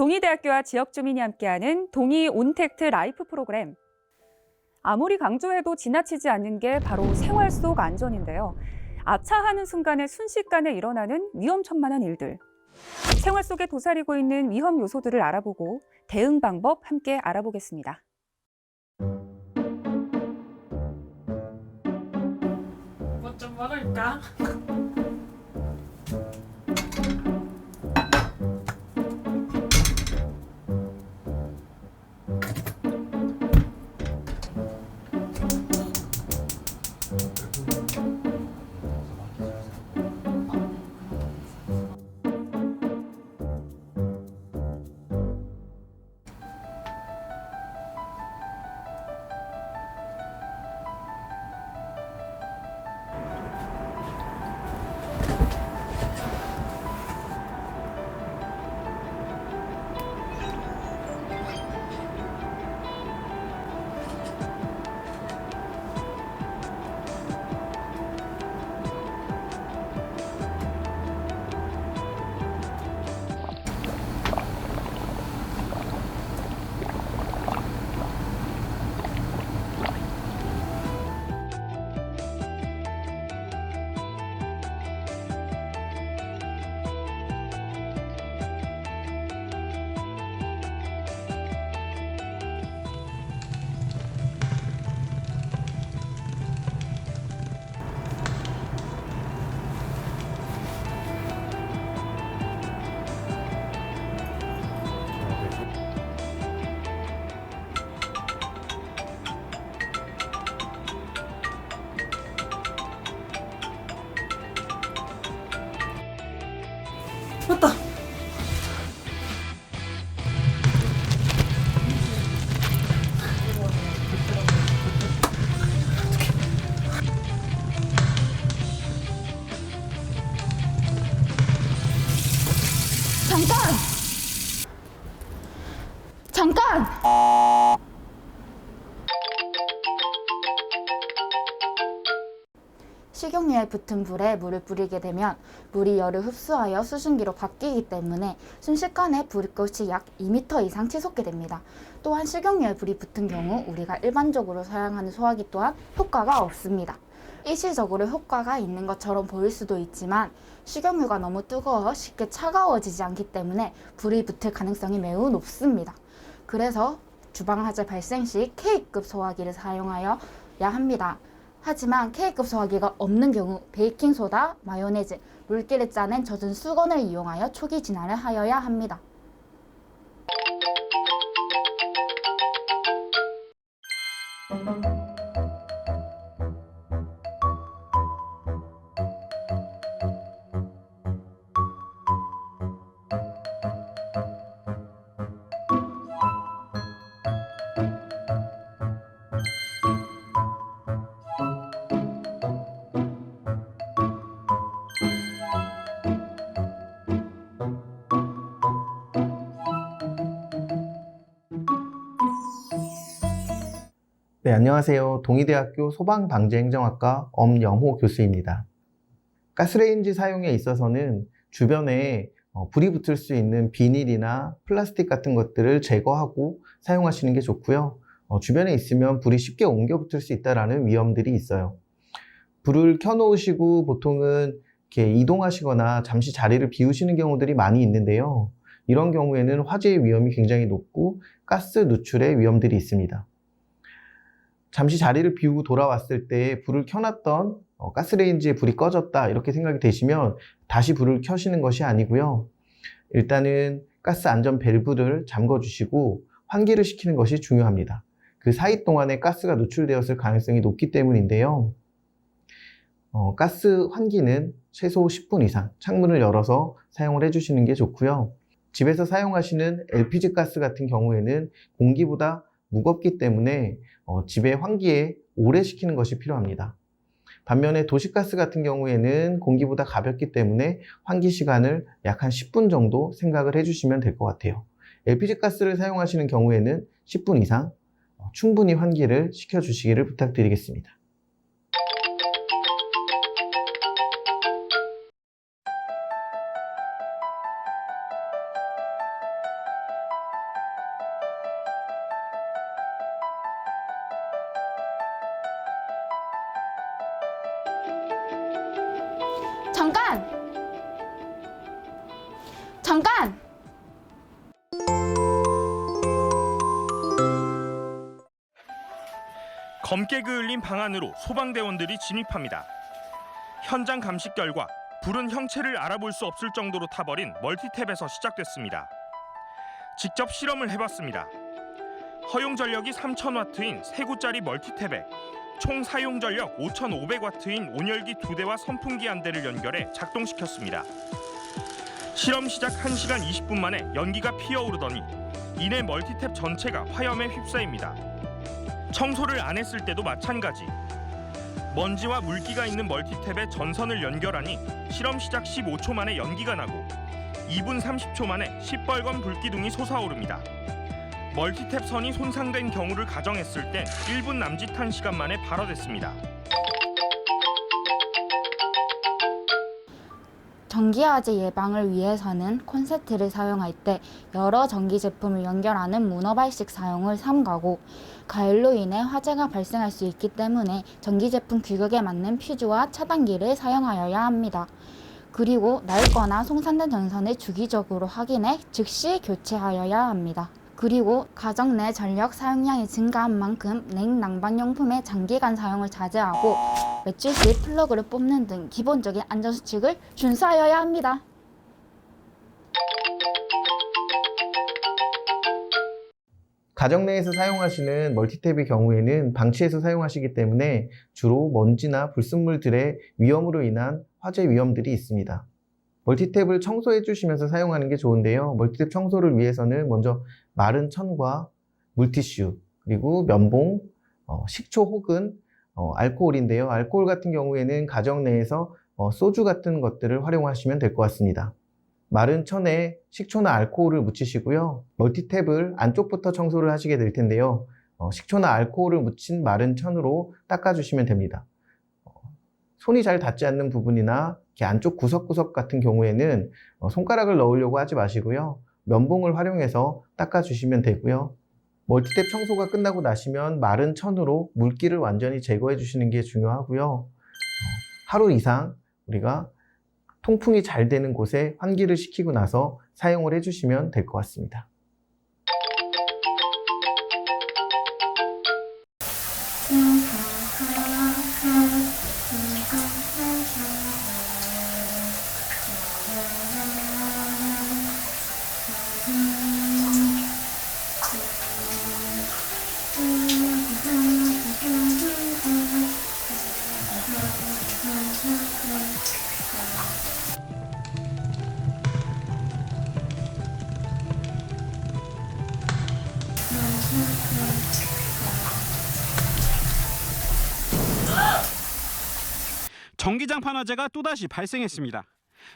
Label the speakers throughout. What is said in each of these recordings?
Speaker 1: 동의대학교와 지역 주민이 함께하는 동의 온택트 라이프 프로그램. 아무리 강조해도 지나치지 않는 게 바로 생활 속 안전인데요. 아차하는 순간에 순식간에 일어나는 위험천만한 일들. 생활 속에 도사리고 있는 위험 요소들을 알아보고 대응 방법 함께 알아보겠습니다.
Speaker 2: 뭐 좀 먹을까? 맞다.
Speaker 3: 잠깐! 잠깐! 식용유에 붙은 불에 물을 뿌리게 되면 물이 열을 흡수하여 수증기로 바뀌기 때문에 순식간에 불꽃이 약 2m 이상 치솟게 됩니다. 또한 식용유에 불이 붙은 경우 우리가 일반적으로 사용하는 소화기 또한 효과가 없습니다. 일시적으로 효과가 있는 것처럼 보일 수도 있지만 식용유가 너무 뜨거워 쉽게 차가워지지 않기 때문에 불이 붙을 가능성이 매우 높습니다. 그래서 주방화재 발생 시 K급 소화기를 사용하여야 합니다. 하지만 K급 소화기가 없는 경우 베이킹소다, 마요네즈, 물기를 짜낸 젖은 수건을 이용하여 초기 진화를 하여야 합니다.
Speaker 4: 네, 안녕하세요. 동의대학교 소방방재행정학과 엄영호 교수입니다. 가스레인지 사용에 있어서는 주변에 불이 붙을 수 있는 비닐이나 플라스틱 같은 것들을 제거하고 사용하시는 게 좋고요. 주변에 있으면 불이 쉽게 옮겨 붙을 수 있다는 위험들이 있어요. 불을 켜놓으시고 보통은 이렇게 이동하시거나 잠시 자리를 비우시는 경우들이 많이 있는데요. 이런 경우에는 화재의 위험이 굉장히 높고 가스 누출의 위험들이 있습니다. 잠시 자리를 비우고 돌아왔을 때 불을 켜놨던 가스레인지에 불이 꺼졌다 이렇게 생각이 되시면 다시 불을 켜시는 것이 아니고요. 일단은 가스 안전 밸브를 잠궈 주시고 환기를 시키는 것이 중요합니다. 그 사이 동안에 가스가 누출되었을 가능성이 높기 때문인데요. 가스 환기는 최소 10분 이상 창문을 열어서 사용을 해주시는 게 좋고요. 집에서 사용하시는 LPG 가스 같은 경우에는 공기보다 무겁기 때문에 집의 환기에 오래 시키는 것이 필요합니다. 반면에 도시가스 같은 경우에는 공기보다 가볍기 때문에 환기 시간을 약 한 10분 정도 생각을 해주시면 될 것 같아요. LPG 가스를 사용하시는 경우에는 10분 이상 충분히 환기를 시켜주시기를 부탁드리겠습니다.
Speaker 3: 잠깐!
Speaker 5: 검게 그을린 방 안으로 소방대원들이 진입합니다. 현장 감식 결과 불은 형체를 알아볼 수 없을 정도로 타버린 멀티탭에서 시작됐습니다. 직접 실험을 해봤습니다. 허용 전력이 3000W인 3구짜리 멀티탭에 총 사용 전력 5500W인 온열기 2대와 선풍기 1대를 연결해 작동시켰습니다. 실험 시작 1시간 20분 만에 연기가 피어오르더니 이내 멀티탭 전체가 화염에 휩싸입니다. 청소를 안 했을 때도 마찬가지. 먼지와 물기가 있는 멀티탭에 전선을 연결하니 실험 시작 15초 만에 연기가 나고 2분 30초 만에 시뻘건 불기둥이 솟아오릅니다. 멀티탭 선이 손상된 경우를 가정했을 때 1분 남짓한 시간 만에 발화됐습니다.
Speaker 3: 전기화재 예방을 위해서는 콘센트를 사용할 때 여러 전기 제품을 연결하는 문어발식 사용을 삼가고 가열로 인해 화재가 발생할 수 있기 때문에 전기 제품 규격에 맞는 퓨즈와 차단기를 사용하여야 합니다. 그리고 낡거나 손상된 전선을 주기적으로 확인해 즉시 교체하여야 합니다. 그리고 가정 내 전력 사용량이 증가한 만큼 냉난방용품의 장기간 사용을 자제하고 외출 시 플러그를 뽑는 등 기본적인 안전수칙을 준수하여야 합니다.
Speaker 4: 가정 내에서 사용하시는 멀티탭의 경우에는 방치해서 사용하시기 때문에 주로 먼지나 불순물들의 위험으로 인한 화재 위험들이 있습니다. 멀티탭을 청소해 주시면서 사용하는 게 좋은데요. 멀티탭 청소를 위해서는 먼저 마른 천과 물티슈, 그리고 면봉, 식초 혹은 알코올인데요. 알코올 같은 경우에는 가정 내에서 소주 같은 것들을 활용하시면 될 것 같습니다. 마른 천에 식초나 알코올을 묻히시고요. 멀티탭을 안쪽부터 청소를 하시게 될 텐데요. 식초나 알코올을 묻힌 마른 천으로 닦아주시면 됩니다. 손이 잘 닿지 않는 부분이나 이렇게 안쪽 구석구석 같은 경우에는 손가락을 넣으려고 하지 마시고요. 면봉을 활용해서 닦아주시면 되고요. 멀티탭 청소가 끝나고 나시면 마른 천으로 물기를 완전히 제거해 주시는 게 중요하고요. 하루 이상 우리가 통풍이 잘 되는 곳에 환기를 시키고 나서 사용을 해주시면 될 것 같습니다.
Speaker 6: 전기장판 화재가 또다시 발생했습니다.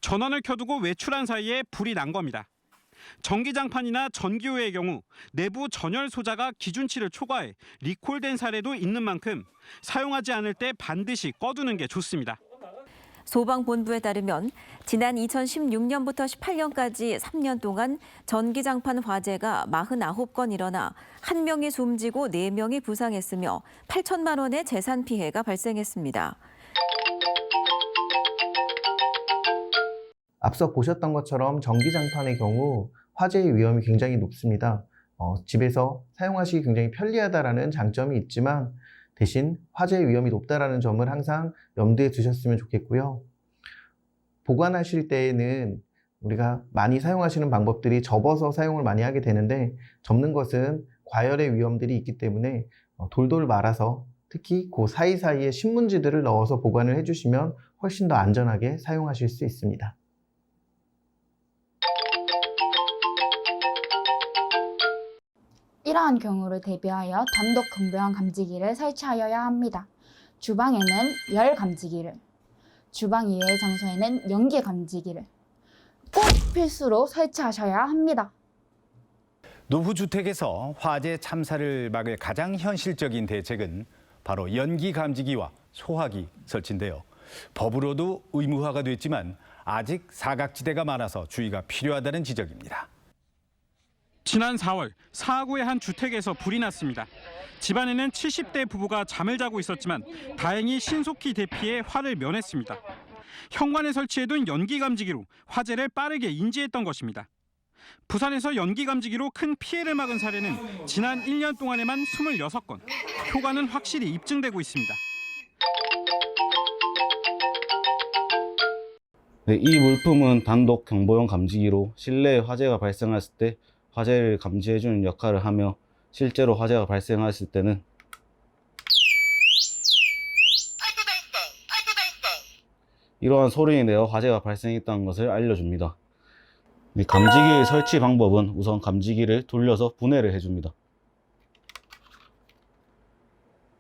Speaker 6: 전원을 켜두고 외출한 사이에 불이 난 겁니다. 전기장판이나 전기요의 경우 내부 전열 소자가 기준치를 초과해 리콜된 사례도 있는 만큼 사용하지 않을 때 반드시 꺼두는 게 좋습니다.
Speaker 7: 소방본부에 따르면 지난 2016년부터 18년까지 3년 동안 전기장판 화재가 49건 일어나 1명이 숨지고 4명이 부상했으며 8천만 원의 재산 피해가 발생했습니다.
Speaker 4: 앞서 보셨던 것처럼 전기장판의 경우 화재의 위험이 굉장히 높습니다. 집에서 사용하시기 굉장히 편리하다는 장점이 있지만 대신 화재의 위험이 높다는 점을 항상 염두에 두셨으면 좋겠고요. 보관하실 때에는 우리가 많이 사용하시는 방법들이 접어서 사용을 많이 하게 되는데 접는 것은 과열의 위험들이 있기 때문에 돌돌 말아서 특히 그 사이사이에 신문지들을 넣어서 보관을 해주시면 훨씬 더 안전하게 사용하실 수 있습니다.
Speaker 3: 이러한 경우를 대비하여 단독 경보형 감지기를 설치하여야 합니다. 주방에는 열 감지기를, 주방 이외의 장소에는 연기 감지기를 꼭 필수로 설치하셔야 합니다.
Speaker 8: 노후 주택에서 화재 참사를 막을 가장 현실적인 대책은 바로 연기 감지기와 소화기 설치인데요. 법으로도 의무화가 됐지만 아직 사각지대가 많아서 주의가 필요하다는 지적입니다.
Speaker 6: 지난 4월 사하구의 한 주택에서 불이 났습니다. 집안에는 70대 부부가 잠을 자고 있었지만 다행히 신속히 대피해 화를 면했습니다. 현관에 설치해둔 연기 감지기로 화재를 빠르게 인지했던 것입니다. 부산에서 연기 감지기로 큰 피해를 막은 사례는 지난 1년 동안에만 26건. 효과는 확실히 입증되고 있습니다.
Speaker 9: 네, 이 물품은 단독 경보용 감지기로 실내에 화재가 발생했을 때 화재를 감지해주는 역할을 하며 실제로 화재가 발생했을 때는 이러한 소리를 내어 화재가 발생했다는 것을 알려줍니다. 이 감지기의 설치 방법은 우선 감지기를 돌려서 분해를 해줍니다.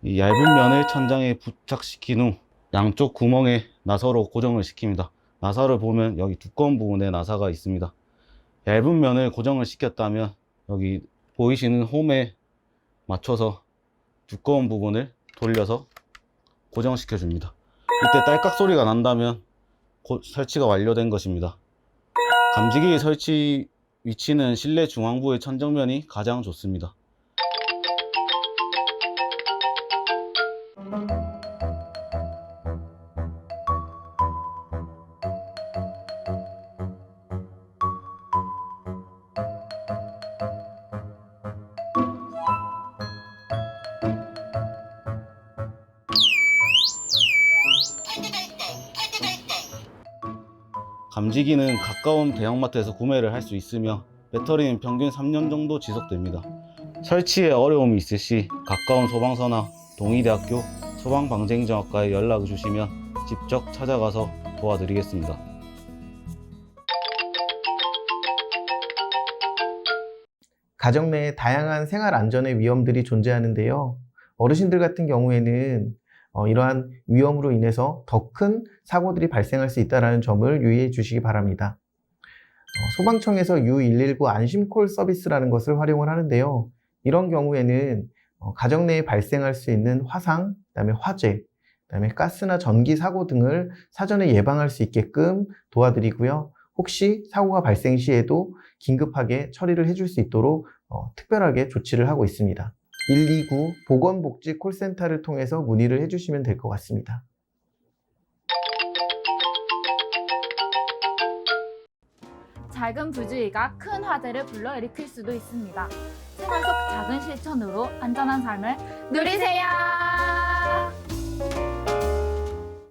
Speaker 9: 이 얇은 면을 천장에 부착시킨 후 양쪽 구멍에 나사로 고정을 시킵니다. 나사를 보면 여기 두꺼운 부분에 나사가 있습니다. 얇은 면을 고정을 시켰다면 여기 보이시는 홈에 맞춰서 두꺼운 부분을 돌려서 고정시켜 줍니다. 이때 딸깍 소리가 난다면 곧 설치가 완료된 것입니다. 감지기 설치 위치는 실내 중앙부의 천정면이 가장 좋습니다. 감지기는 가까운 대형마트에서 구매를 할 수 있으며 배터리는 평균 3년 정도 지속됩니다. 설치에 어려움이 있을 시 가까운 소방서나 동의대학교 소방방재행정학과에 연락을 주시면 직접 찾아가서 도와드리겠습니다.
Speaker 4: 가정 내에 다양한 생활 안전의 위험들이 존재하는데요. 어르신들 같은 경우에는 이러한 위험으로 인해서 더 큰 사고들이 발생할 수 있다는 점을 유의해 주시기 바랍니다. 소방청에서 U119 안심콜 서비스라는 것을 활용을 하는데요. 이런 경우에는 가정 내에 발생할 수 있는 화상, 그다음에 화재, 그다음에 가스나 전기 사고 등을 사전에 예방할 수 있게끔 도와드리고요. 혹시 사고가 발생 시에도 긴급하게 처리를 해줄 수 있도록 특별하게 조치를 하고 있습니다. 129 보건복지 콜센터를 통해서 문의를 해주시면 될 것 같습니다.
Speaker 3: 작은 부주의가 큰 화재를 불러일으킬 수도 있습니다. 생활 속 작은 실천으로 안전한 삶을 누리세요.